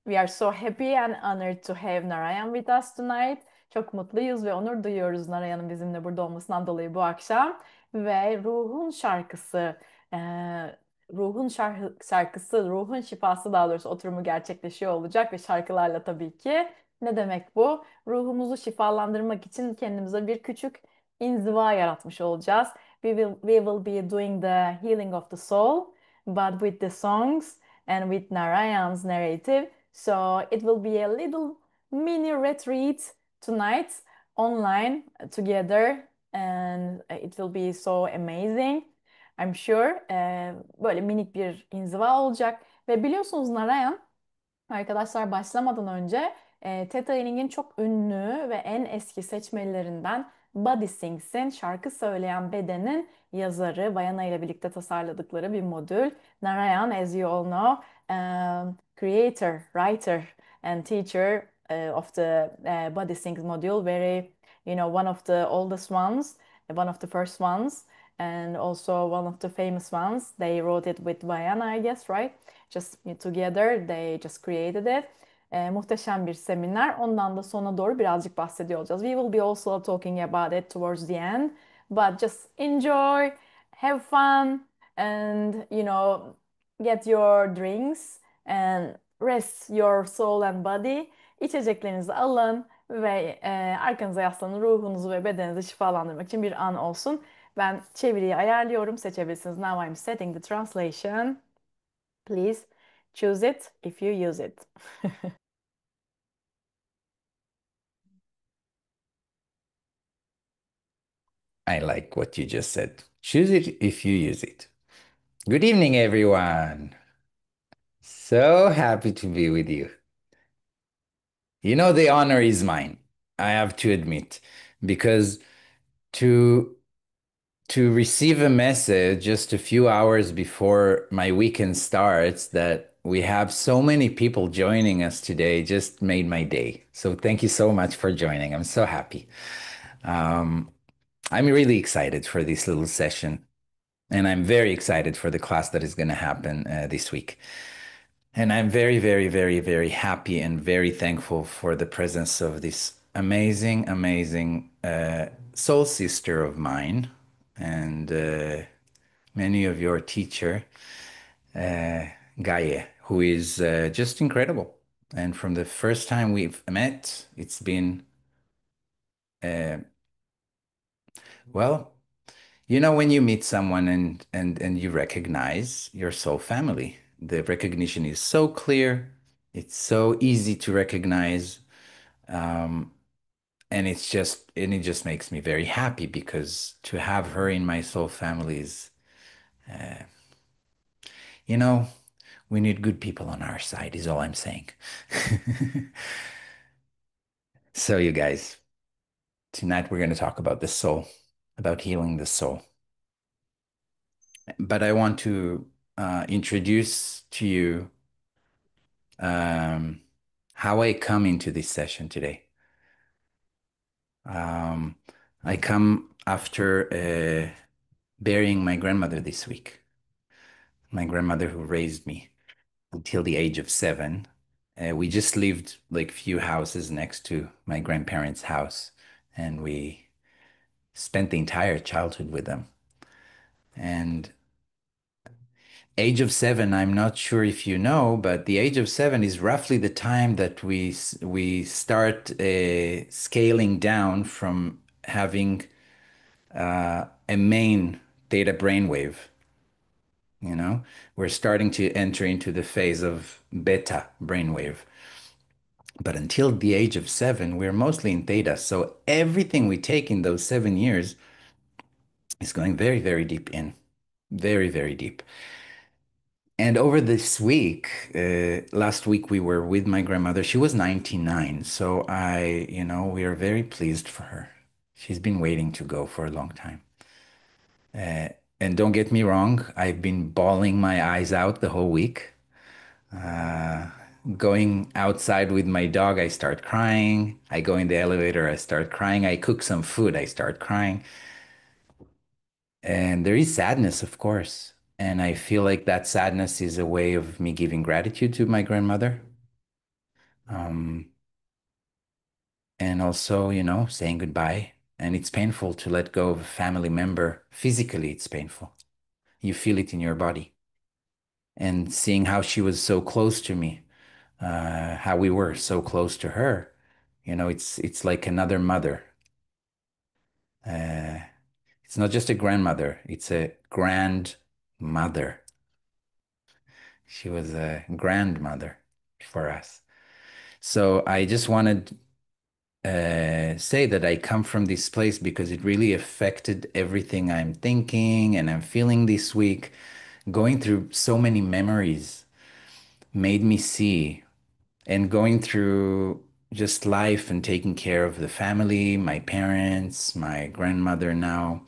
We are so happy and honored to have Narayan with us tonight. Çok mutluyuz ve onur duyuyoruz Narayan'ın bizimle burada olmasından dolayı bu akşam. Ve Ruhun şarkısı, şarkısı, Ruhun şifası daha doğrusu oturumu gerçekleşiyor olacak ve şarkılarla tabii ki. Ne demek bu? Ruhumuzu şifalandırmak için kendimize bir küçük inziva yaratmış olacağız. We will be doing the healing of the soul, but with the songs and with Narayan's narrative. So it will be a little mini retreat tonight online together and it will be so amazing. I'm sure. Böyle minik bir inziva olacak. Ve biliyorsunuz Narayan arkadaşlar başlamadan önce Theta Healing'in çok ünlü ve en eski seçmelerinden Body Sings'in şarkı söyleyen bedenin yazarı, Vayana ile birlikte tasarladıkları bir modül. Narayan, as you all know, creator, writer and teacher of the Body Sings module, very, one of the oldest ones, one of the first ones, and also one of the famous ones. They wrote it with Vayana, I guess, right? Just together they just created it. Muhteşem bir seminer. Ondan da sona doğru birazcık bahsediyor olacağız. We will be also talking about it towards the end. But just enjoy, have fun, and get your drinks and rest your soul and body. İçeceklerinizi alın ve arkanıza yaslanın. Ruhunuzu ve bedeninizi şifalandırmak için bir an olsun. Ben çeviriyi ayarlıyorum. Seçebilirsiniz. Now I'm setting the translation. Please choose it if you use it. I like what you just said. Choose it if you use it. Good evening, everyone. So happy to be with you. The honor is mine, I have to admit, because to to receive a message just a few hours before my weekend starts that we have so many people joining us today just made my day. So thank you so much for joining. I'm so happy. Um, I'm really excited for this little session. And I'm very excited for the class that is going to happen this week. And I'm very, very, very, very happy and very thankful for the presence of this amazing, amazing soul sister of mine and many of your teacher, Gaye, who is just incredible. And from the first time we've met, it's been, uh, well, when you meet someone and you recognize your soul family, the recognition is so clear, it's so easy to recognize, um, and it just makes me very happy because to have her in my soul family is, uh, you know, we need good people on our side, is all I'm saying. So, you guys, tonight we're going to talk about the soul, about healing the soul. But I want to introduce to you um, how I come into this session today. Um, I come after burying my grandmother this week, my grandmother who raised me until the age of 7. We just lived like few houses next to my grandparents' house, and we spent the entire childhood with them. And age of 7, I'm not sure if you know, but the age of 7 is roughly the time that we start scaling down from having a main theta brainwave. We're starting to enter into the phase of beta brainwave. But until the age of 7, we're mostly in theta. So everything we take in those 7 years is going very, very deep in, very, very deep. And over this week, last week we were with my grandmother. She was 99. So we are very pleased for her. She's been waiting to go for a long time. Uh, and don't get me wrong, I've been bawling my eyes out the whole week. Uh, Going outside with my dog, I start crying. I go in the elevator, I start crying. I cook some food, I start crying. And there is sadness, of course. And I feel like that sadness is a way of me giving gratitude to my grandmother. Um, and also, saying goodbye. And it's painful to let go of a family member. Physically, it's painful. You feel it in your body. And seeing how she was so close to me, how we were so close to her, it's like another mother. Uh, it's not just a grandmother, it's a grandmother. She was a grandmother for us. So I just wanted say that I come from this place because it really affected everything I'm thinking and I'm feeling this week. Going through so many memories made me see, and going through just life and taking care of the family, my parents, my grandmother now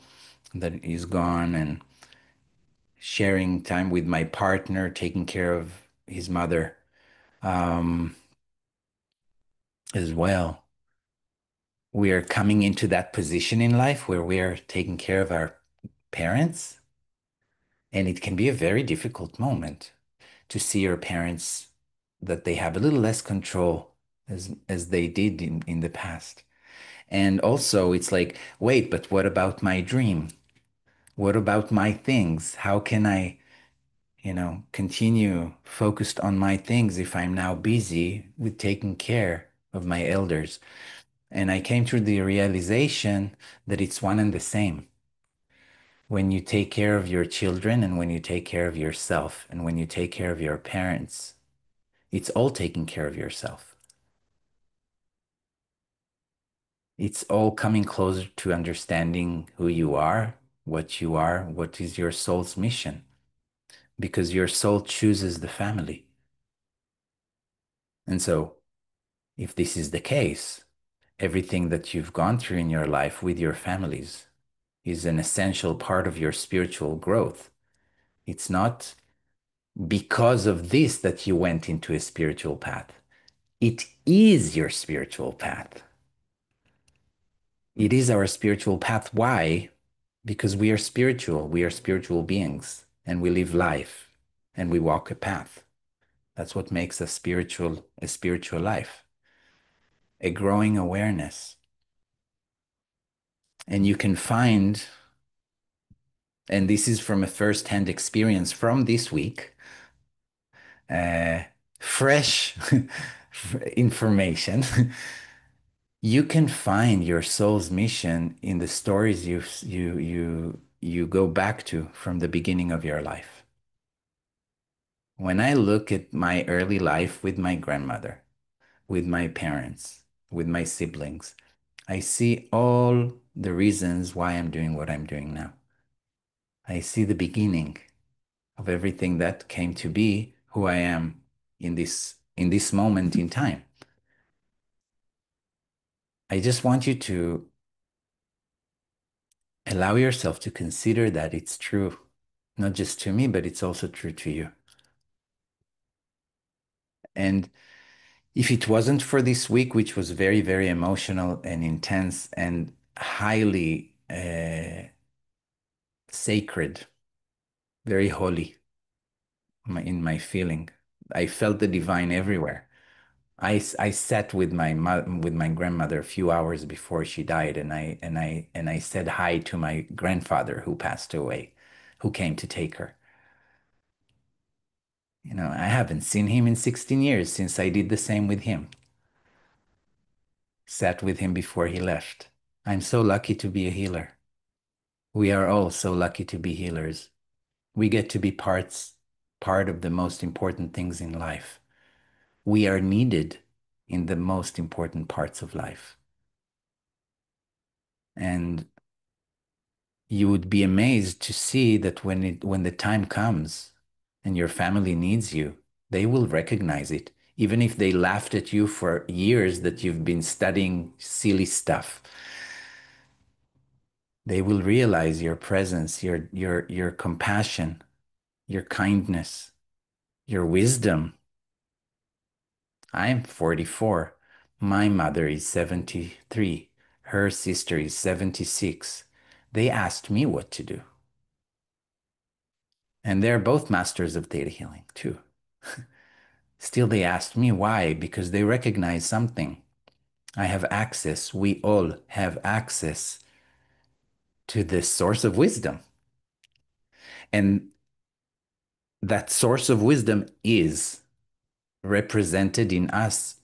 that is gone, and sharing time with my partner, taking care of his mother um, as well. We are coming into that position in life where we are taking care of our parents, and it can be a very difficult moment to see your parents that they have a little less control as they did in the past. And also it's like, wait, but what about my dream? What about my things? How can I, continue focused on my things if I'm now busy with taking care of my elders? And I came to the realization that it's one and the same. When you take care of your children and when you take care of yourself and when you take care of your parents, it's all taking care of yourself. It's all coming closer to understanding who you are, what is your soul's mission, because your soul chooses the family. And so, if this is the case, everything that you've gone through in your life with your families is an essential part of your spiritual growth. It's not because of this that you went into a spiritual path. It is your spiritual path. It is our spiritual path. Why? Because we are spiritual. We are spiritual beings and we live life and we walk a path. That's what makes a spiritual life, a growing awareness. And you can find, and this is from a first-hand experience from this week, uh, fresh information. You can find your soul's mission in the stories you go back to from the beginning of your life. When I look at my early life with my grandmother, with my parents, with my siblings, I see all the reasons why I'm doing what I'm doing now. I see the beginning of everything that came to be who I am in this moment in time. I just want you to allow yourself to consider that it's true, not just to me, but it's also true to you. And if it wasn't for this week, which was very, very emotional and intense and highly sacred, very holy in my feeling, I felt the divine everywhere. I sat with with my grandmother a few hours before she died, and I said hi to my grandfather who passed away, who came to take her. I haven't seen him in 16 years since I did the same with him. Sat with him before he left. I'm so lucky to be a healer. We are all so lucky to be healers. We get to be part of the most important things in life. We are needed in the most important parts of life. And you would be amazed to see that when the time comes and your family needs you, they will recognize it, even if they laughed at you for years that you've been studying silly stuff. They will realize your presence, your compassion, your kindness, your wisdom. I'm 44. My mother is 73. Her sister is 76. They asked me what to do. And they're both masters of theta healing too. Still, they asked me why, because they recognize something. I have access, we all have access to this source of wisdom. And that source of wisdom is represented in us,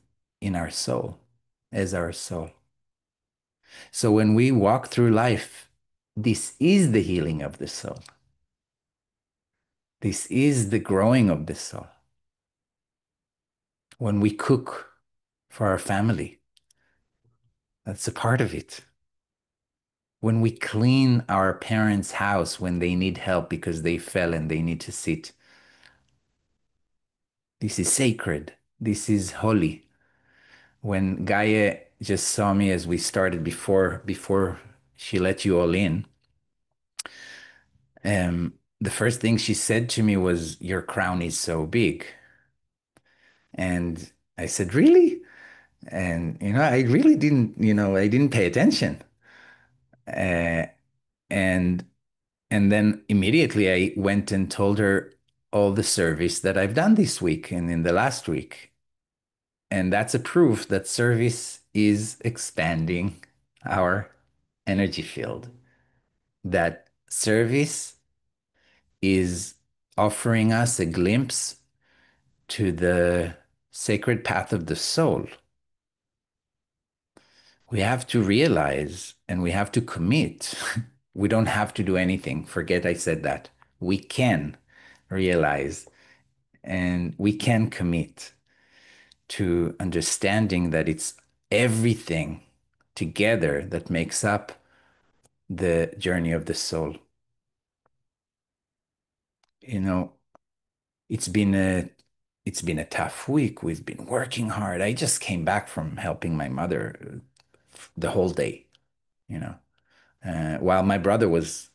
in our soul, as our soul. So when we walk through life, this is the healing of the soul. This is the growing of the soul. When we cook for our family, that's a part of it. When we clean our parents' house when they need help because they fell and they need to sit, this is sacred. This is holy. When Gaia just saw me as we started before she let you all in, the first thing she said to me was, "Your crown is so big." And I said, "Really?" And I really didn't, I didn't pay attention. Uh, and and then immediately I went and told her all the service that I've done this week and in the last week. And that's a proof that service is expanding our energy field. That service is offering us a glimpse to the sacred path of the soul. We have to realize and we have to commit. We don't have to do anything. Forget I said that. We can realize and we can commit to understanding that it's everything together that makes up the journey of the soul. You know, it's been a it's been a tough week. We've been working hard. I just came back from helping my mother the whole day, you know, while my brother was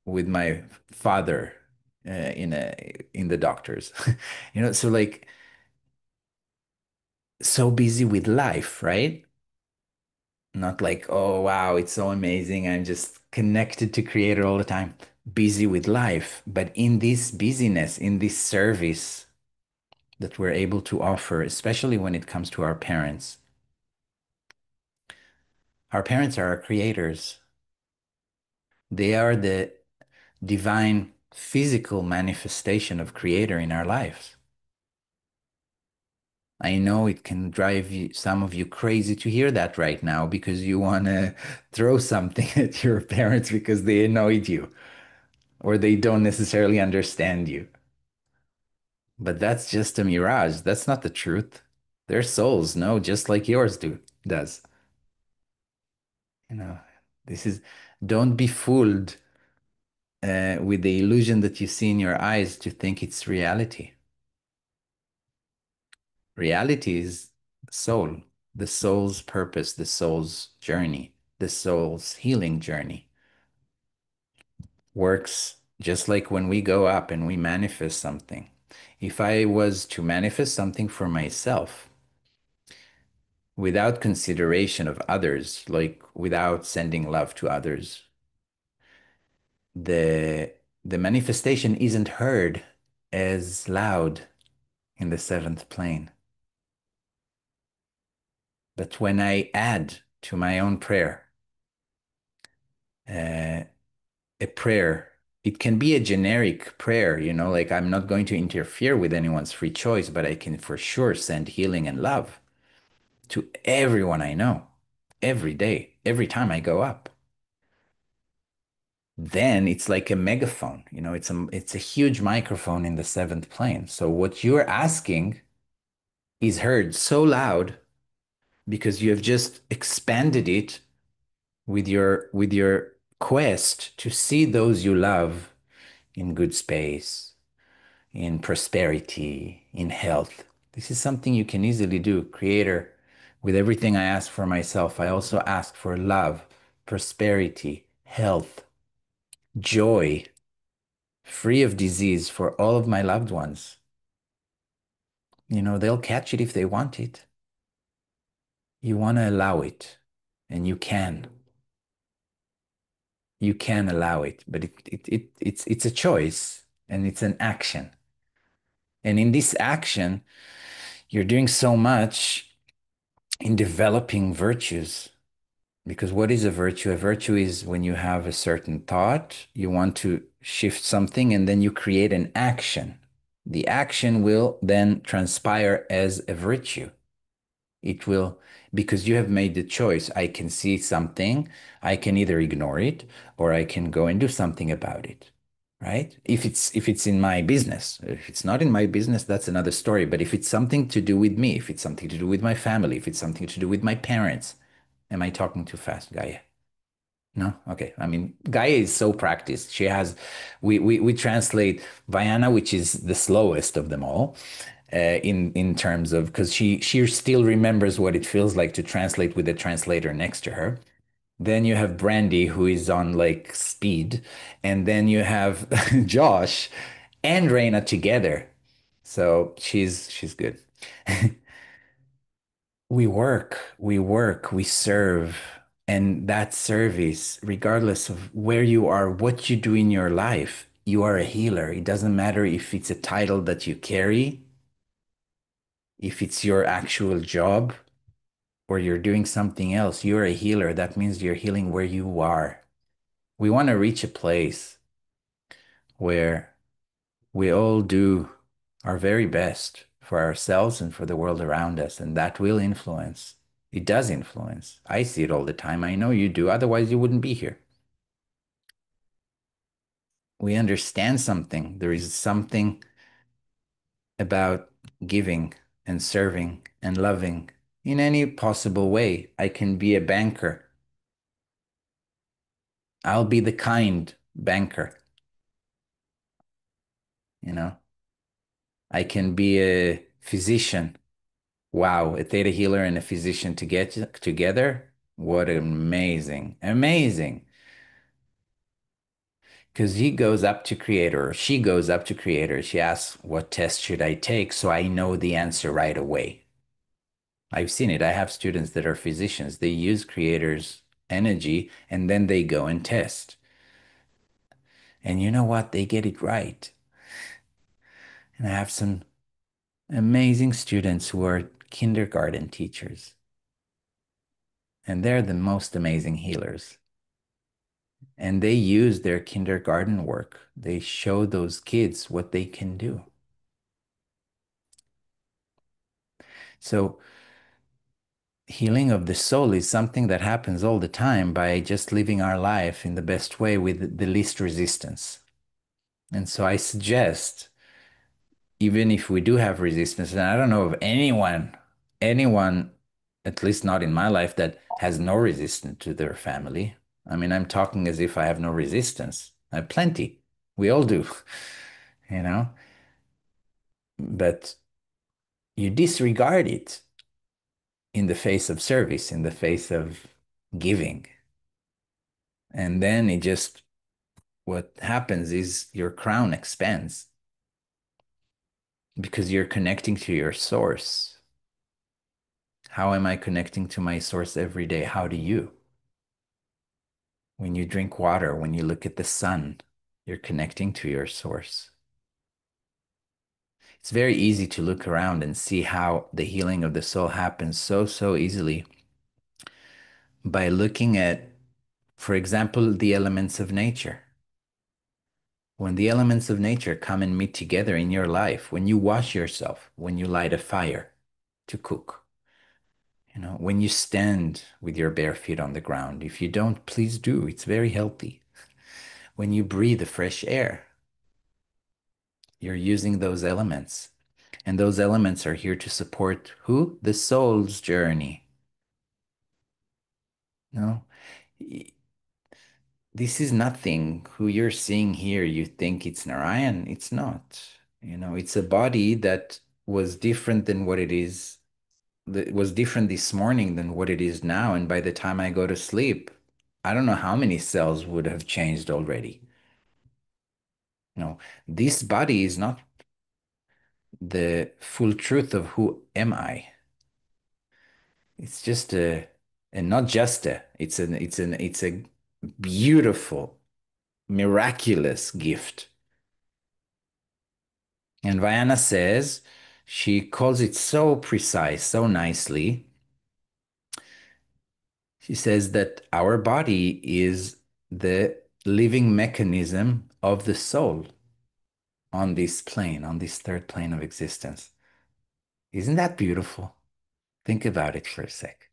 with my father in the doctors, so like so busy with life, right? Not like, oh wow, it's so amazing. I'm just connected to Creator all the time. Busy with life. But in this busyness, in this service that we're able to offer, especially when it comes to our parents are our creators. They are the divine physical manifestation of Creator in our lives. I know it can drive some of you crazy to hear that right now because you want to throw something at your parents because they annoyed you or they don't necessarily understand you. But that's just a mirage. That's not the truth. Their souls know just like yours does. You know, this is don't be fooled with the illusion that you see in your eyes to think it's reality. Reality is soul, the soul's purpose, the soul's journey, the soul's healing journey works just like when we go up and we manifest something. If I was to manifest something for myself without consideration of others, like without sending love to others, the the manifestation isn't heard as loud in the seventh plane. But when I add to my own prayer, uh, a prayer, it can be a generic prayer, like I'm not going to interfere with anyone's free choice, but I can for sure send healing and love to everyone I know every day, every time I go up. Then it's like a megaphone, it's a huge microphone in the seventh plane. So what you're asking is heard so loud because you have just expanded it with your quest to see those you love in good space, in prosperity, in health. This is something you can easily do. Creator, with everything I ask for myself, I also ask for love, prosperity, health, joy, free of disease for all of my loved ones. They'll catch it if they want it. You want to allow it, and you can. You can allow it, but it's a choice and it's an action. And in this action, You're doing so much in developing virtues. Because what is a virtue? A virtue is when you have a certain thought, you want to shift something, and then you create an action. The action will then transpire as a virtue. It will, because you have made the choice. I can see something, I can either ignore it or I can go and do something about it. Right? If it's in my business. If it's not in my business, that's another story. But if it's something to do with me, if it's something to do with my family, if it's something to do with my parents, am I talking too fast, Gaia? No? Okay. I mean, Gaia is so practiced. She has, we translate Vayana, which is the slowest of them all, in terms of, because she still remembers what it feels like to translate with a translator next to her. Then you have Brandy, who is on like speed, and then you have Josh and Reina together. So she's good. We serve. And that service, regardless of where you are, what you do in your life, you are a healer. It doesn't matter if it's a title that you carry, if it's your actual job, or you're doing something else. You're a healer. That means you're healing where you are. We want to reach a place where we all do our very best for ourselves and for the world around us, and that will influence. It does influence. I see it all the time. I know you do. Otherwise, you wouldn't be here. We understand something. There is something about giving and serving and loving in any possible way. I can be a banker. I'll be the kind banker, you know. I can be a physician. Wow, a theta healer and a physician to get together. What amazing, amazing. Because he goes up to creator, or she goes up to creator. She asks, what test should I take so I know the answer right away? I've seen it. I have students that are physicians. They use creator's energy and then they go and test. And you know what? They get it right. And I have some amazing students who are kindergarten teachers, and they're the most amazing healers. And they use their kindergarten work. They show those kids what they can do. So, healing of the soul is something that happens all the time by just living our life in the best way with the least resistance. And so, I suggest, even if we do have resistance, and I don't know of anyone, at least not in my life, that has no resistance to their family. I mean, I'm talking as if I have no resistance. I have plenty. We all do, you know, but you disregard it in the face of service, in the face of giving. And then what happens is your crown expands because you're connecting to your source. How am I connecting to my source every day? How do you? When you drink water, when you look at the sun, you're connecting to your source. It's very easy to look around and see how the healing of the soul happens so easily by looking at, for example, the elements of nature. When the elements of nature come and meet together in your life, when you wash yourself, when you light a fire to cook, when you stand with your bare feet on the ground, if you don't, please do. It's very healthy. When you breathe the fresh air, you're using those elements. And those elements are here to support who? The soul's journey. No, this is nothing. Who you're seeing here, you think it's Narayan. It's not. It's a body that was different than what it is, that was different this morning than what it is now. And by the time I go to sleep, I don't know how many cells would have changed already. No, this body is not the full truth of who am I. It's just and not just it's a beautiful, miraculous gift. And Vayana says She calls it so precise, so nicely. She says that our body is the living mechanism of the soul on this plane, on this third plane of existence. Isn't that beautiful? Think about it for a sec.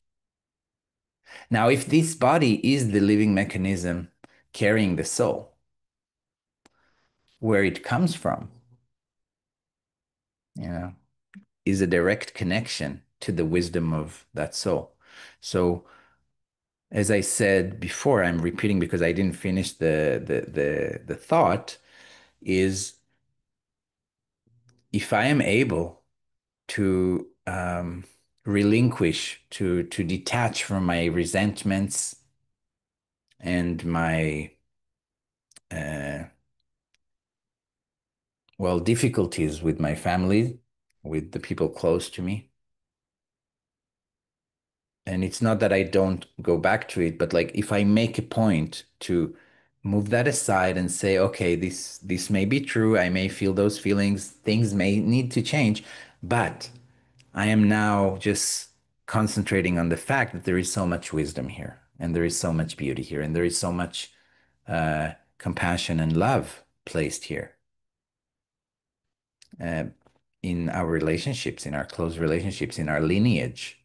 Now, if this body is the living mechanism carrying the soul, where it comes from, you know, is a direct connection to the wisdom of that soul. So, as I said before, I'm repeating because I didn't finish the thought, is if I am able to relinquish, to detach from my resentments and my uh, well, difficulties with my family, with the people close to me. And it's not that I don't go back to it, but like if I make a point to move that aside and say, okay, this may be true, I may feel those feelings, things may need to change, but I am now just concentrating on the fact that there is so much wisdom here, and there is so much beauty here, and there is so much compassion and love placed here. Uh, in our relationships, in our close relationships, in our lineage.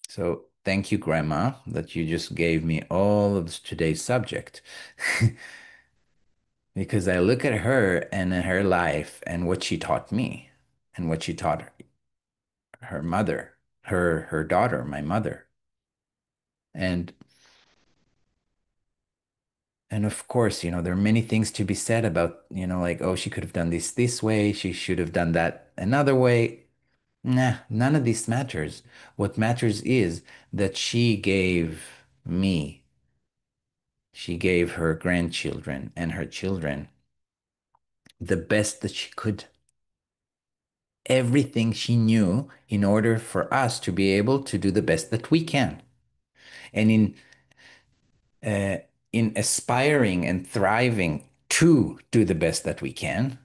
So thank you, Grandma, that you just gave me all of today's subject. Because I look at her and at her life and what she taught me and what she taught her mother, her daughter, my mother. And and of course, there are many things to be said about, like, oh, she could have done this way, she should have done that another way. Nah, none of this matters. What matters is that she gave her grandchildren and her children the best that she could. Everything she knew in order for us to be able to do the best that we can. And uh, in aspiring and thriving to do the best that we can,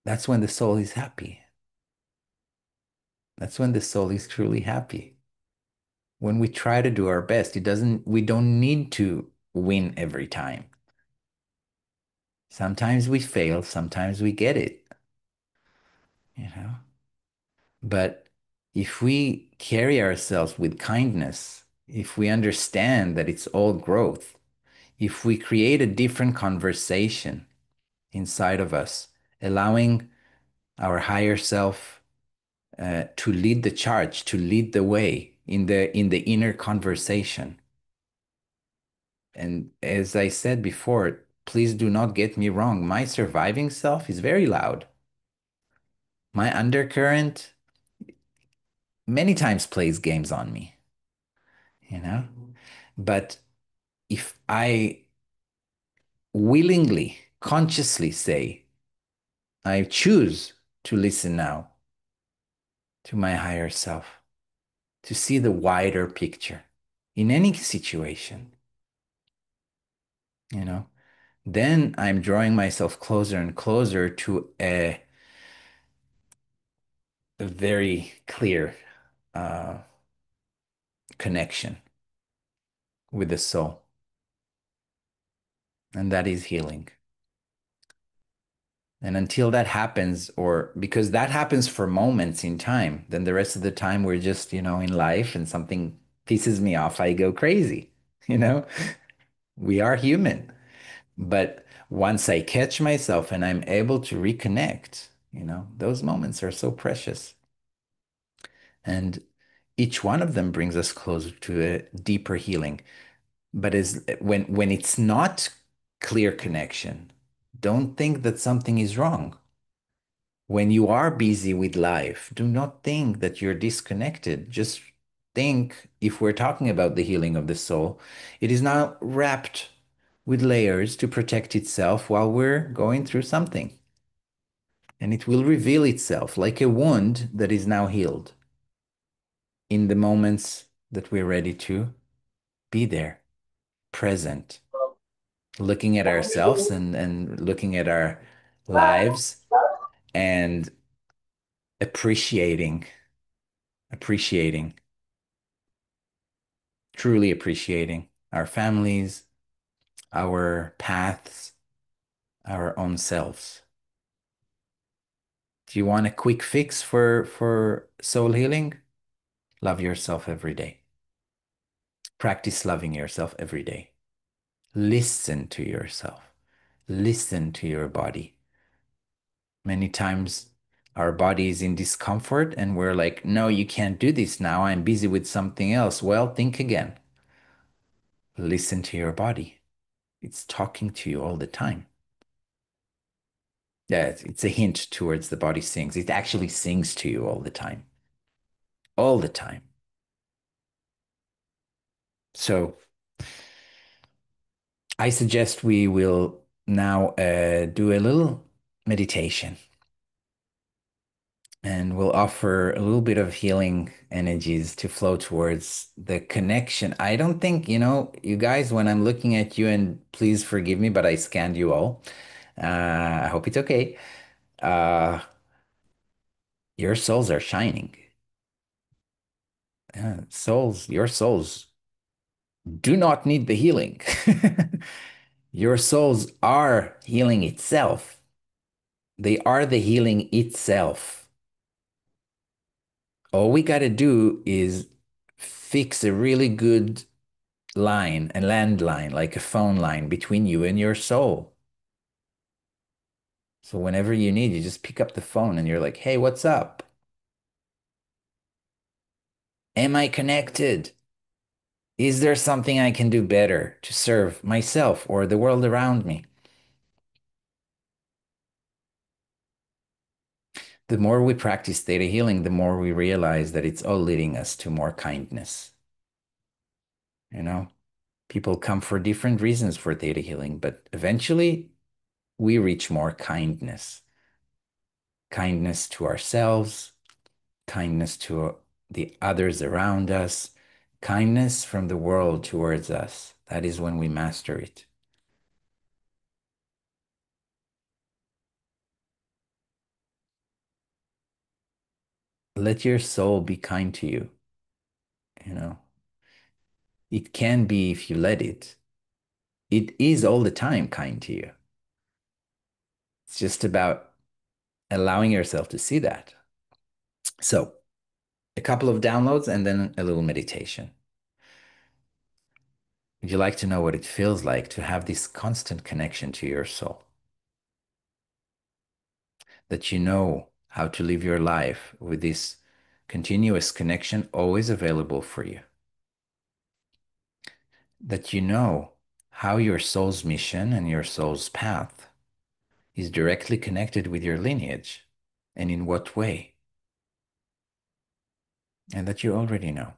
that's when the soul is happy. That's when the soul is truly happy. When we try to do our best, we don't need to win every time. Sometimes we fail, sometimes we get it, you know. But if we carry ourselves with kindness, if we understand that it's all growth, if we create a different conversation inside of us, allowing our higher self to lead the charge, to lead the way in the inner conversation. And as I said before, please do not get me wrong. My surviving self is very loud. My undercurrent many times plays games on me, you know? But if I willingly, consciously say, I choose to listen now to my higher self, to see the wider picture in any situation, you know, then I'm drawing myself closer and closer to a very clear uh, connection with the soul. And that is healing. And until that happens, or because that happens for moments in time, then the rest of the time we're just, in life and something pisses me off, I go crazy. You know, we are human. But once I catch myself and I'm able to reconnect, those moments are so precious. And each one of them brings us closer to a deeper healing. But as when it's not clear connection, don't think that something is wrong. When you are busy with life, do not think that you're disconnected. Just think, if we're talking about the healing of the soul, it is now wrapped with layers to protect itself while we're going through something. And it will reveal itself like a wound that is now healed in the moments that we're ready to be there, present, looking at ourselves and looking at our lives and appreciating, appreciating, truly appreciating our families, our paths, our own selves. Do you want a quick fix for soul healing? Love yourself every day. Practice loving yourself every day. Listen to yourself. Listen to your body. Many times our body is in discomfort and we're like, no, you can't do this now. I'm busy with something else. Well, think again. Listen to your body. It's talking to you all the time. Yeah, it's a hint towards the body sings. It actually sings to you all the time. All the time. So I suggest we will now do a little meditation and we'll offer a little bit of healing energies to flow towards the connection. I don't think, you guys, when I'm looking at you, and please forgive me, but I scanned you all. I hope it's okay. Uh, your souls are shining. Your souls do not need the healing. Your souls are healing itself. They are the healing itself. All we got to do is fix a really good line, a landline, like a phone line between you and your soul. So whenever you need, you just pick up the phone and you're like, hey, what's up? Am I connected? Is there something I can do better to serve myself or the world around me? The more we practice theta healing, the more we realize that it's all leading us to more kindness. You know, people come for different reasons for theta healing, but eventually we reach more kindness. Kindness to ourselves, kindness to the others around us, kindness from the world towards us. That is when we master it. Let your soul be kind to you. You know, it can be if you let it. It is all the time kind to you. It's just about allowing yourself to see that. So, a couple of downloads and then a little meditation. Would you like to know what it feels like to have this constant connection to your soul? That you know how to live your life with this continuous connection always available for you. That you know how your soul's mission and your soul's path is directly connected with your lineage and in what way. And that you already know.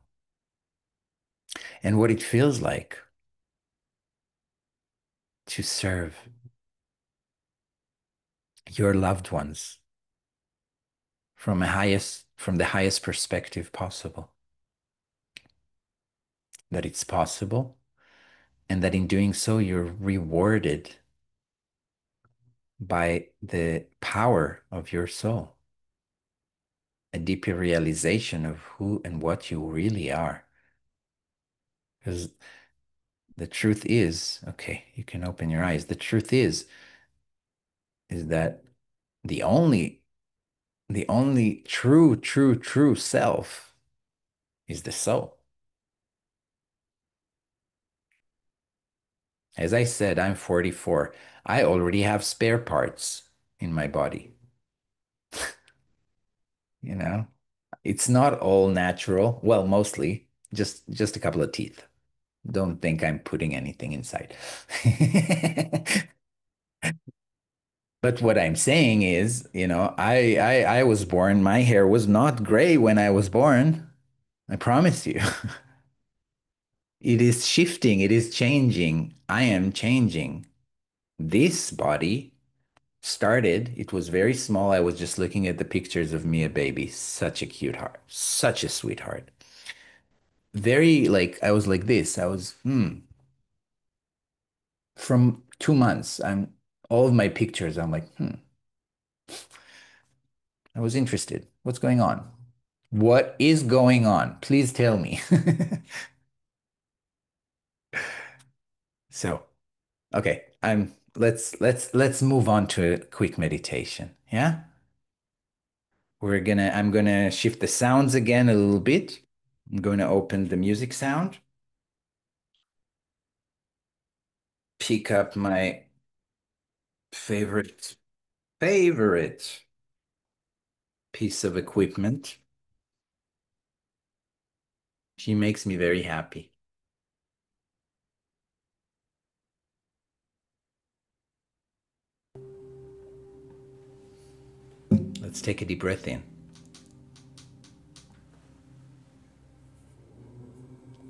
And what it feels like to serve your loved ones from the highest perspective possible. That it's possible and that in doing so you're rewarded by the power of your soul, a deeper realization of who and what you really are. Because the truth is, okay, you can open your eyes. The truth is that the only true self is the soul. As I said, I'm 44. I already have spare parts in my body. You know, it's not all natural. Well, mostly just a couple of teeth. Don't think I'm putting anything inside. But what I'm saying is, I was born, my hair was not gray when I was born. I promise you. It is shifting, it is changing. I am changing. This body started, it was very small. I was just looking at the pictures of me, a baby. Such a cute heart, such a sweetheart. Very like, I was like this. From 2 months, all of my pictures, I'm like. I was interested. What's going on? What is going on? Please tell me. So, okay, let's move on to a quick meditation. Yeah? I'm gonna shift the sounds again a little bit. I'm going to open the music sound, pick up my favorite piece of equipment. She makes me very happy. Let's take a deep breath in.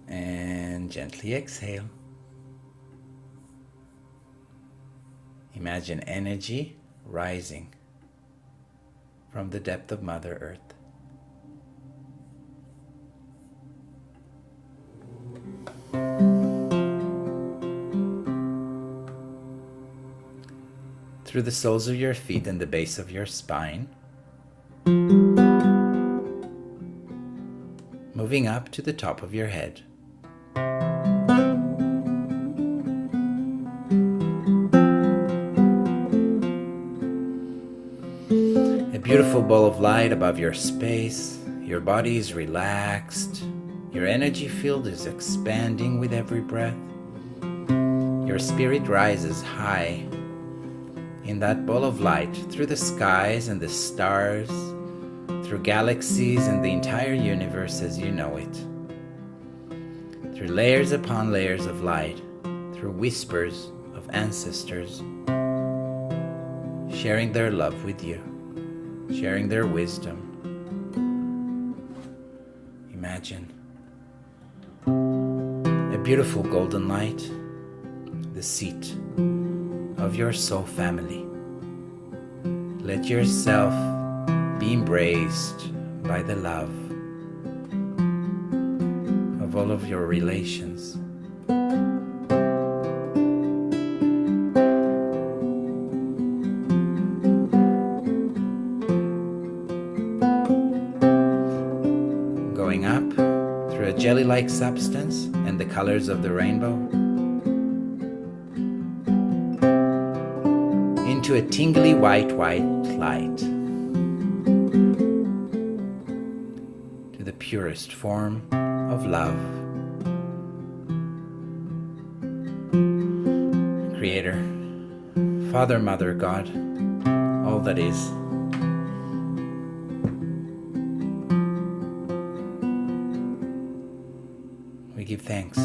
And gently exhale. Imagine energy rising from the depth of Mother Earth. Through the soles of your feet and the base of your spine, moving up to the top of your head. A beautiful ball of light above your space. Your body is relaxed. Your energy field is expanding with every breath. Your spirit rises high in that ball of light through the skies and the stars, through galaxies and the entire universe as you know it. Through layers upon layers of light, through whispers of ancestors, sharing their love with you, sharing their wisdom. Imagine a beautiful golden light, the seat of your soul family. Let yourself be embraced by the love of all of your relations. Going up through a jelly-like substance and the colors of the rainbow into a tingly white light, to the purest form of love. Creator, Father, Mother, God, all that is. We give thanks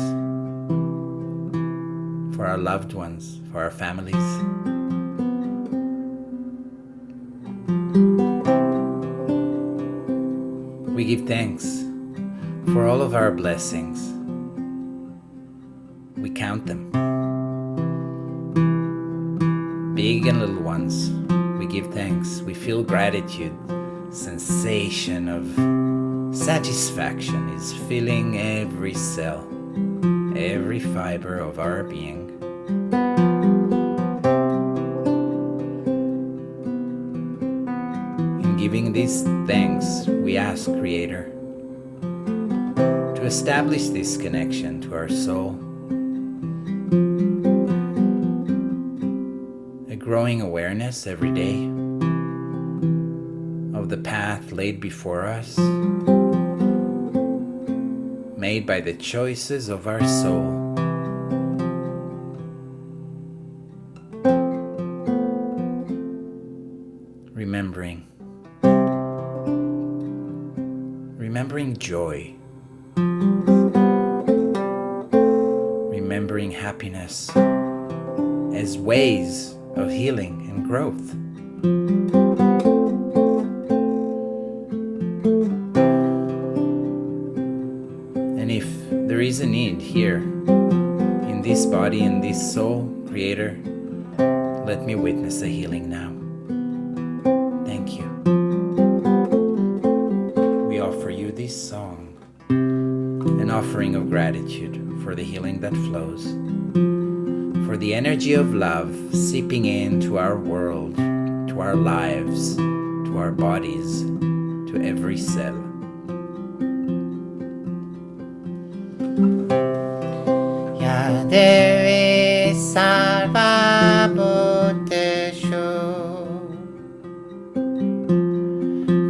for our loved ones, for our families. We give thanks for all of our blessings. We count them, big and little ones. We give thanks. We feel gratitude. Sensation of satisfaction is filling every cell, every fiber of our being. In giving these thanks, we ask Creator to establish this connection to our soul, a growing awareness every day of the path laid before us, made by the choices of our soul. Remembering joy, remembering happiness as ways of healing and growth. And if there is a need here in this body, in this soul, Creator, let me witness a healing now. Thank you. We offer you this song, an offering of gratitude for the healing that flows, for the energy of love seeping into our world, to our lives, to to our bodies, to every cell. Ya devi salvabotesho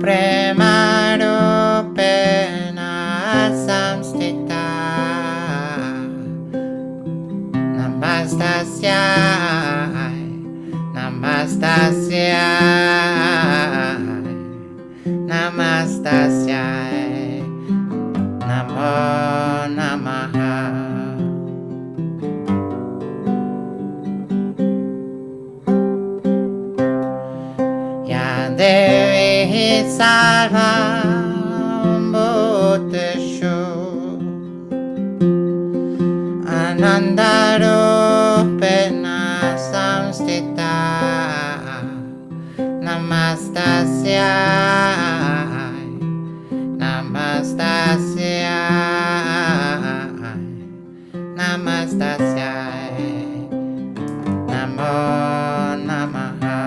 Premaro pena samstita Namastasyai Namastasyai Namastasyai Namo Namaha Ya Devi Salva Bhuteshu Anandarupena Samstita Namastasyai Namastasyai Namastasyai Namo Namaha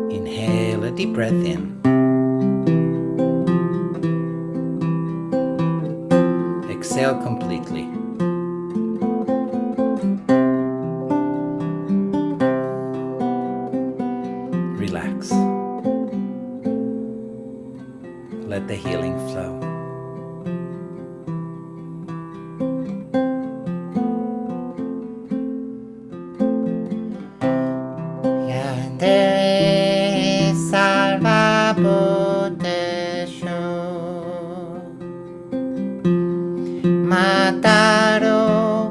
Inhale a deep breath in. Exhale completely. Relax. Let the healing flow. Ya Devi Salva Bhuteshu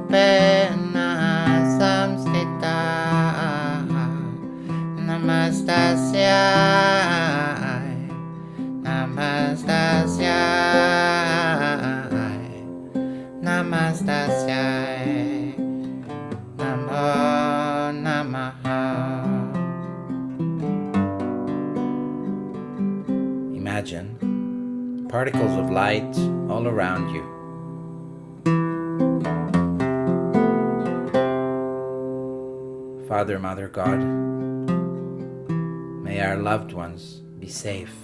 Matarupena Samstita Namastasyai Namastasyai Namastasyai Namo Namaha Imagine particles of light all around you. Father, Mother, God, may our loved ones be safe,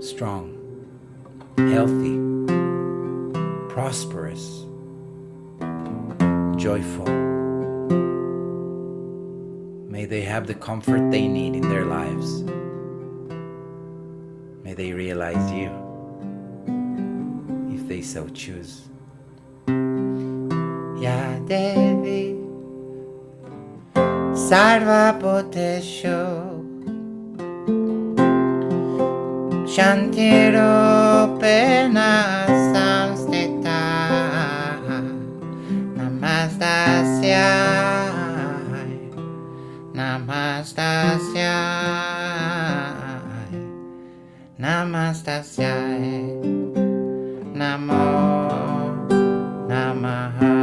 strong, healthy, prosperous, joyful. May they have the comfort they need in their lives. May they realize you, if they so choose. Ya Devi Sarva Bhuteshu Shantirupena Samstita Namastasyai Namastasyai Namastasyai Namo Namaha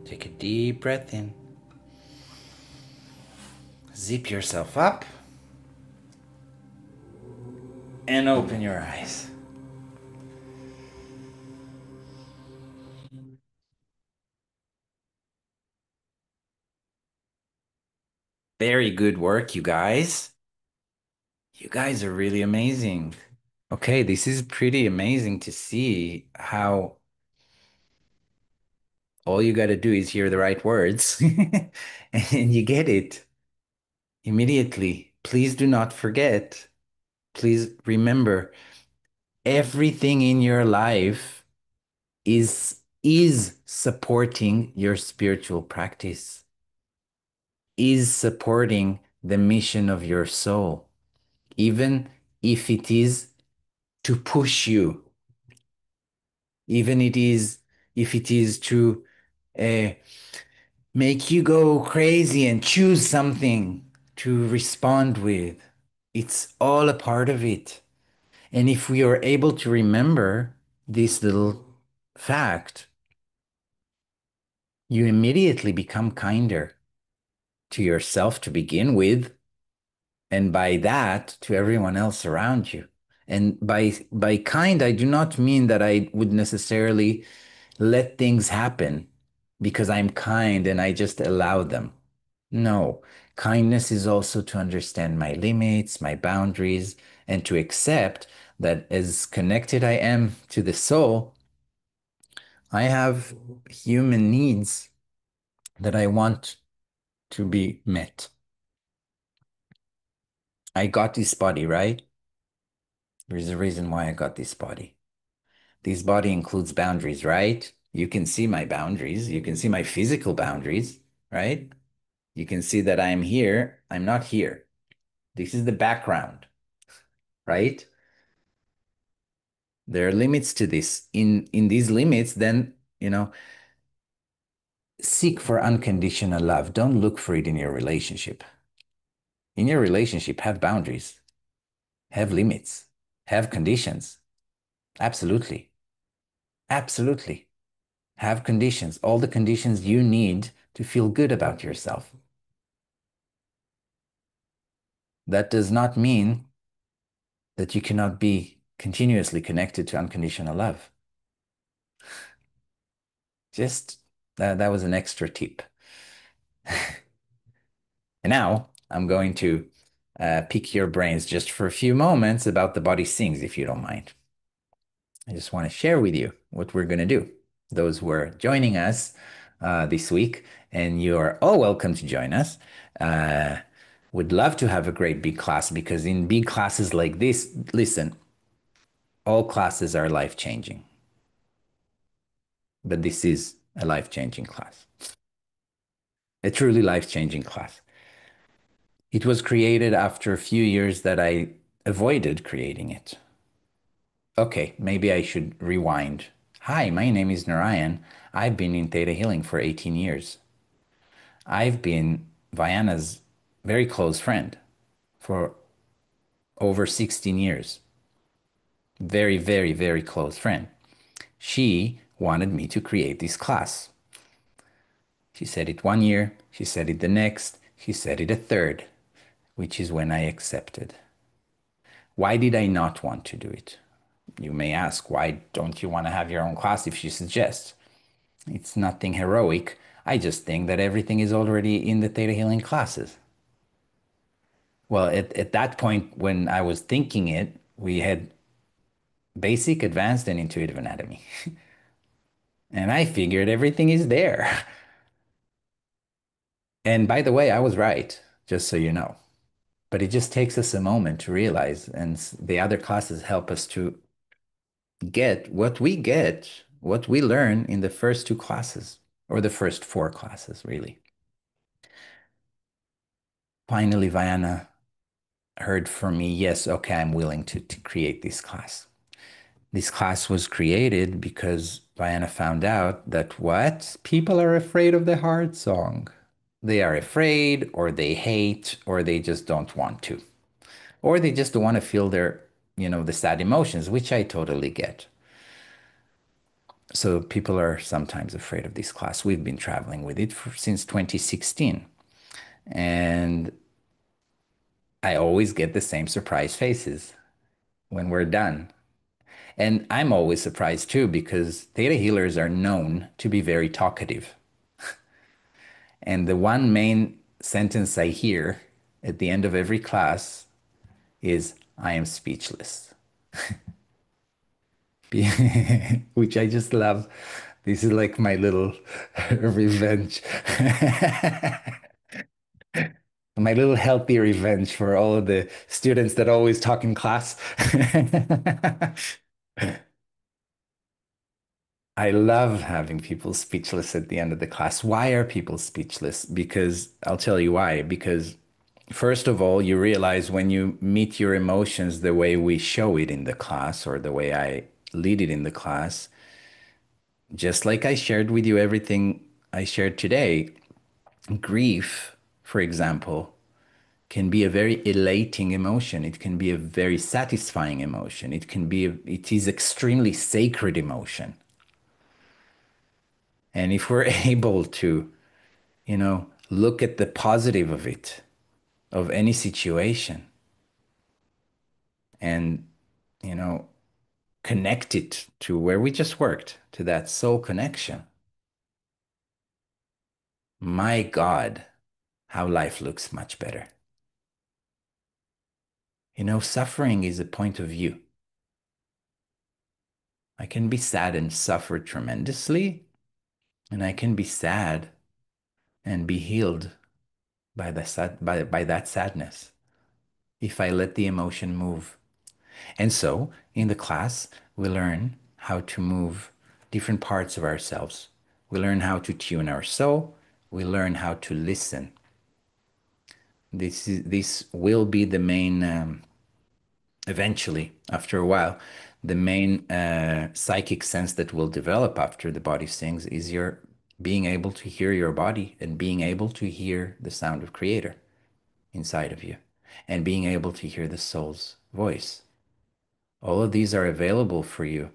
Take a deep breath in. Zip yourself up and open your eyes. Very good work, you guys. You guys are really amazing. Okay, this is pretty amazing to see how all you got to do is hear the right words and you get it immediately. Please do not forget. Please remember everything in your life is supporting your spiritual practice, is supporting the mission of your soul, even if it is to push you, even it is if it is to uh, make you go crazy and choose something to respond with. It's all a part of it. And if we are able to remember this little fact, you immediately become kinder. to yourself to begin with, and by that to everyone else around you. And by kind, I do not mean that I would necessarily let things happen because I'm kind and I just allow them. No, kindness is also to understand my limits, my boundaries, and to accept that as connected I am to the soul, I have human needs that I want to be met. I got this body, right? There's a reason why I got this body. This body includes boundaries, right? You can see my boundaries. You can see my physical boundaries, right? You can see that I'm here. I'm not here. This is the background, right? There are limits to this. In these limits, then, seek for unconditional love. Don't look for it in your relationship. In your relationship, have boundaries, have limits, have conditions. Absolutely. Absolutely. Have conditions, all the conditions you need to feel good about yourself. That does not mean that you cannot be continuously connected to unconditional love. Just that was an extra tip. And now I'm going to pick your brains just for a few moments about the body sings, if you don't mind. I just want to share with you what we're going to do. Those who are joining us this week, and you are all welcome to join us. Would love to have a great big class because in big classes like this, listen, all classes are life changing. But this is a life changing class, a truly life changing class. It was created after a few years that I avoided creating it. Okay, maybe I should rewind. Hi, my name is Narayan. I've been in Theta Healing for 18 years. I've been Viana's very close friend for over 16 years. Very, very, very close friend. She wanted me to create this class. She said it one year, she said it the next, she said it a third, which is when I accepted. Why did I not want to do it? You may ask, why don't you want to have your own class if she suggests? It's nothing heroic. I just think that everything is already in the Theta Healing classes. Well, at that point, when I was thinking it, we had basic, advanced, and intuitive anatomy. And I figured everything is there. And by the way, I was right, just so you know. But it just takes us a moment to realize, and the other classes help us to get, what we learn in the first two classes, or the first four classes, really. Finally, Viana heard from me, yes, okay, I'm willing to create this class. This class was created because Viana found out that what? People are afraid of the heart song. They are afraid, or they hate, or they just don't want to. Or they just don't want to feel the sad emotions, which I totally get. So people are sometimes afraid of this class. We've been traveling with it since 2016. And I always get the same surprise faces when we're done. And I'm always surprised too, because theta healers are known to be very talkative. And the one main sentence I hear at the end of every class is, I am speechless. Which I just love. This is like my little revenge. My little healthy revenge for all of the students that always talk in class. I love having people speechless at the end of the class. Why are people speechless? Because I'll tell you why. Because first of all, you realize when you meet your emotions the way we show it in the class or the way I lead it in the class, just like I shared with you everything I shared today, grief, for example, can be a very elating emotion. It can be a very satisfying emotion. It is extremely sacred emotion. And if we're able to, Look at the positive of it, of any situation, and, you know, connect it to where we just worked, to that soul connection. My God, how life looks much better. You know, suffering is a point of view. I can be sad and suffer tremendously, and I can be sad and be healed by that sadness if I let the emotion move. And so, in the class, we learn how to move different parts of ourselves. We learn how to tune our soul. We learn how to listen. This will be the main, eventually, after a while, the main psychic sense that will develop after the body sings is your being able to hear your body and being able to hear the sound of Creator inside of you and being able to hear the soul's voice. All of these are available for you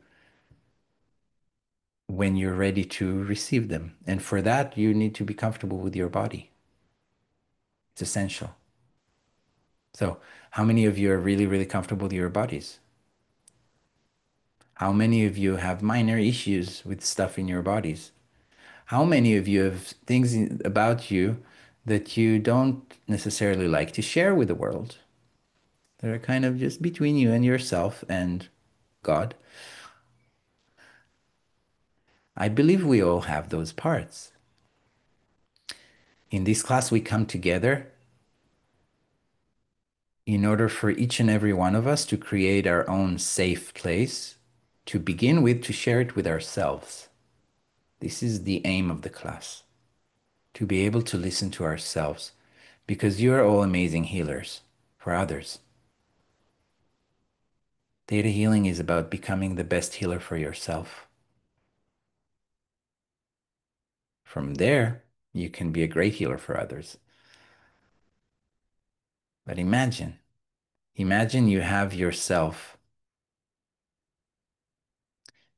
when you're ready to receive them. And for that, you need to be comfortable with your body. It's essential. So, how many of you are really, really comfortable with your bodies? How many of you have minor issues with stuff in your bodies? How many of you have things about you that you don't necessarily like to share with the world? That are kind of just between you and yourself and God. I believe we all have those parts. In this class, we come together in order for each and every one of us to create our own safe place, to begin with, to share it with ourselves. This is the aim of the class, to be able to listen to ourselves, because you are all amazing healers for others. Theta healing is about becoming the best healer for yourself. From there, you can be a great healer for others. But imagine you have yourself.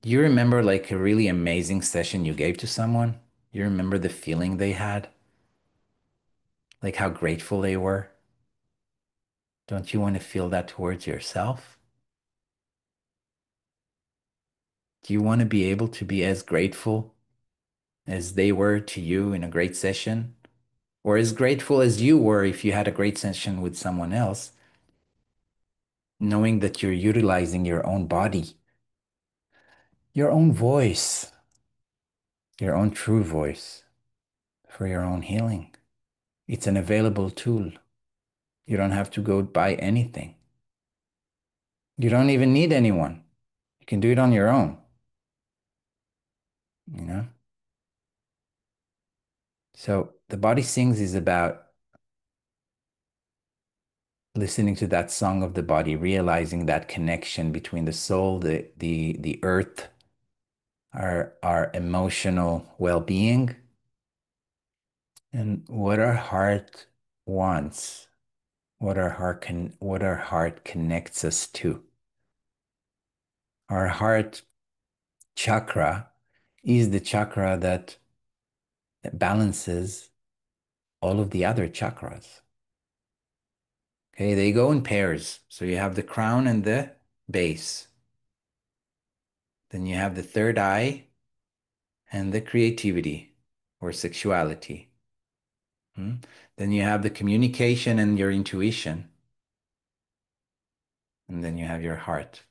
Do you remember like a really amazing session you gave to someone? You remember the feeling they had? Like how grateful they were? Don't you want to feel that towards yourself? Do you want to be able to be as grateful as they were to you in a great session? Or as grateful as you were if you had a great session with someone else, knowing that you're utilizing your own body, your own voice, your own true voice for your own healing. It's an available tool. You don't have to go buy anything. You don't even need anyone. You can do it on your own, you know? So the body sings is about listening to that song of the body, realizing that connection between the soul, the earth, our emotional well-being, and what our heart wants, what our heart connects us to. Our heart chakra is the chakra that balances all of the other chakras. Okay, they go in pairs. So you have the crown and the base. Then you have the third eye and the creativity or sexuality. Hmm? Then you have the communication and your intuition. And then you have your heart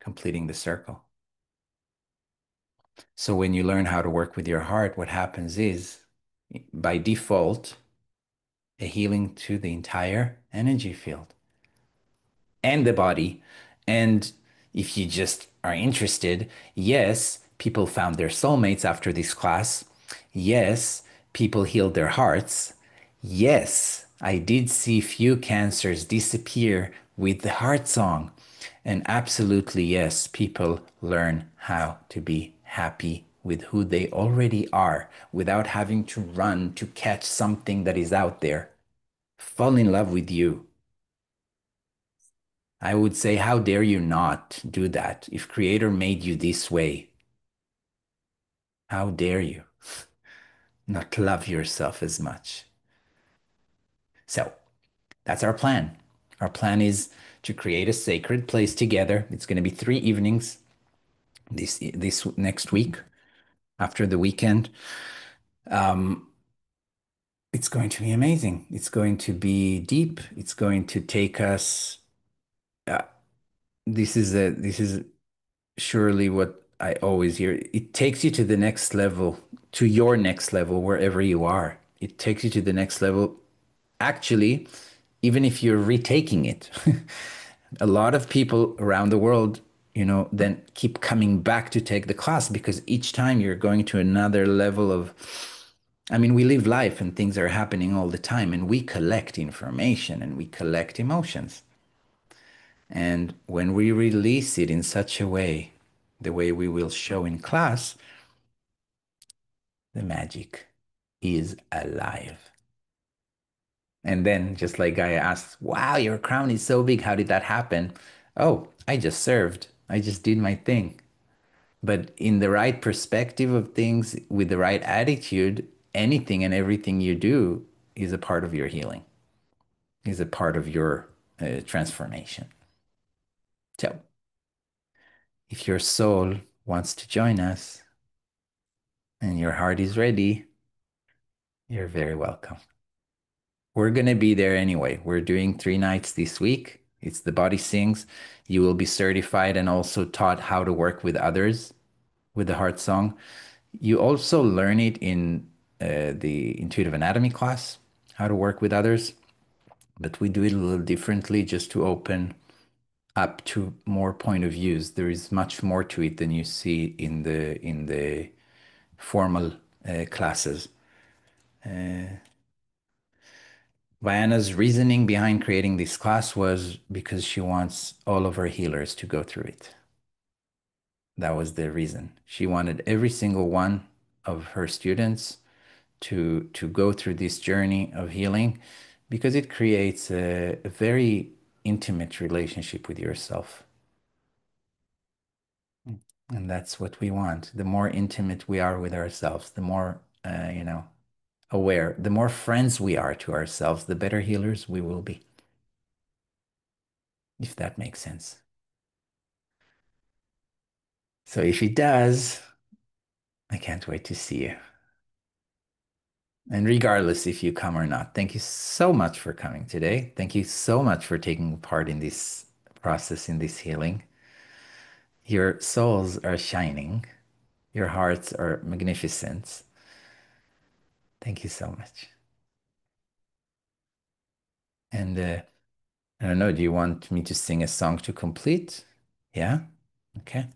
completing the circle. So when you learn how to work with your heart, what happens is, by default, a healing to the entire energy field and the body. And if you just are interested, yes, people found their soulmates after this class. Yes, people healed their hearts. Yes, I did see few cancers disappear with the heart song. And absolutely, yes, people learn how to be happy with who they already are without having to run to catch something that is out there. Fall in love with you. I would say, how dare you not do that? If Creator made you this way, how dare you not love yourself as much. So that's our plan. Our plan is to create a sacred place together. It's going to be 3 evenings this next week after the weekend. It's going to be amazing. It's going to be deep. It's going to take us. Uh, this is surely what I always hear. It takes you to the next level, to your next level, wherever you are. It takes you to the next level. Actually, even if you're retaking it, a lot of people around the world, then keep coming back to take the class because each time you're going to another level of. I mean, we live life and things are happening all the time, and we collect information and we collect emotions. And when we release it in such a way, the way we will show in class, the magic is alive. And then, just like Gaia asks, wow, your crown is so big. How did that happen? Oh, I just served. I just did my thing. But in the right perspective of things, with the right attitude, anything and everything you do is a part of your healing, is a part of your transformation. So, if your soul wants to join us and your heart is ready, you're very welcome. We're going to be there anyway. We're doing 3 nights this week. It's the Body Sings. You will be certified and also taught how to work with others with the heart song. You also learn it in the intuitive anatomy class, how to work with others. But we do it a little differently just to open up to more point of views. There is much more to it than you see in the formal classes. Viana's reasoning behind creating this class was because she wants all of her healers to go through it. That was the reason. She wanted every single one of her students to go through this journey of healing because it creates a very intimate relationship with yourself. And that's what we want. The more intimate we are with ourselves, the more, aware, the more friends we are to ourselves, the better healers we will be. If that makes sense. So if it does, I can't wait to see you. And regardless if you come or not, thank you so much for coming today. Thank you so much for taking part in this process, in this healing. Your souls are shining. Your hearts are magnificent. Thank you so much. And I don't know, do you want me to sing a song to complete? Yeah? Okay.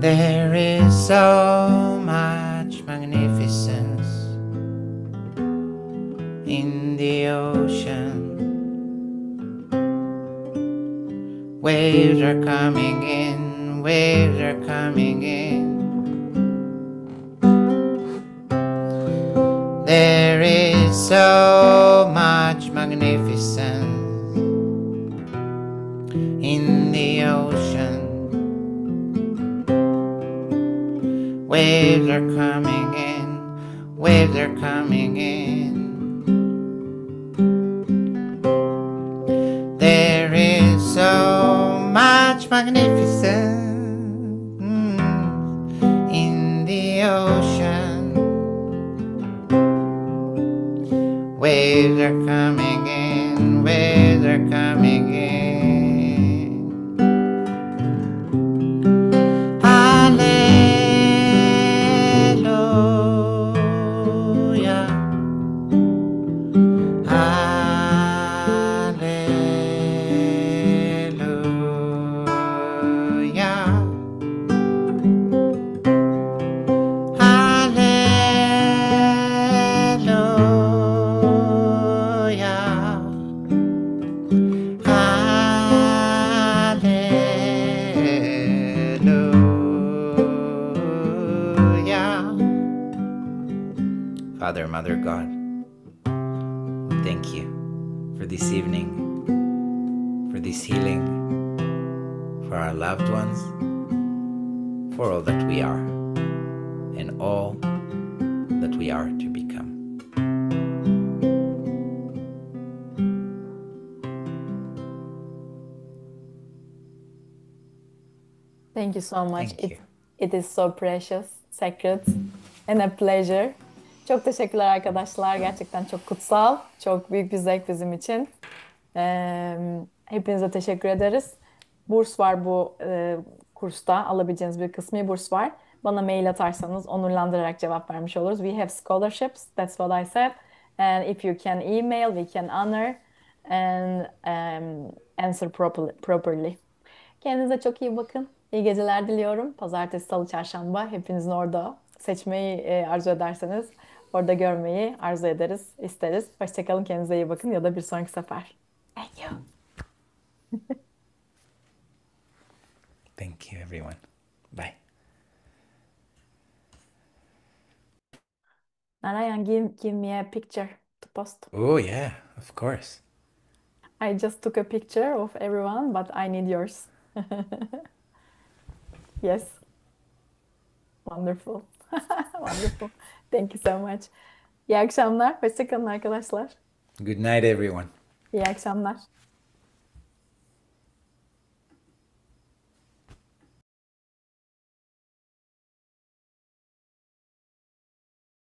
There is so much magnificence in the ocean. Waves are coming in, waves are coming in. There is so much magnificence in the ocean. Waves are coming in, waves are coming in. There is so much magnificence in the ocean. Waves are coming in, waves are coming in. Hallelujah. Hallelujah. Father, Mother God, we thank you for this evening, for this healing, for our loved ones, for all that we are, and all that we are to become. Thank you so much. Thank you. It is so precious, sacred and a pleasure. Çok teşekkürler arkadaşlar. Gerçekten çok kutsal, çok büyük bir zevk bizim için. Hepinize teşekkür ederiz. Burs var bu kursta. Alabileceğiniz bir kısmi burs var. Bana mail atarsanız onurlandırarak cevap vermiş oluruz. We have scholarships. That's what I said. And if you can email, we can honor and answer properly. Kendinize çok iyi bakın. İyi geceler diliyorum. Pazartesi, salı, çarşamba hepinizin orada seçmeyi arzu ederseniz orada görmeyi arzu ederiz, isteriz. Hoşçakalın, kendinize iyi bakın ya da bir sonraki sefer. Thank you. Thank you, everyone. Bye. Narayan, give me a picture to post. Oh, yeah, of course. I just took a picture of everyone, but I need yours. Yes. Wonderful. Wonderful. Thank you so much. İyi akşamlar. Hoşçakalın arkadaşlar. Good night, everyone. İyi akşamlar.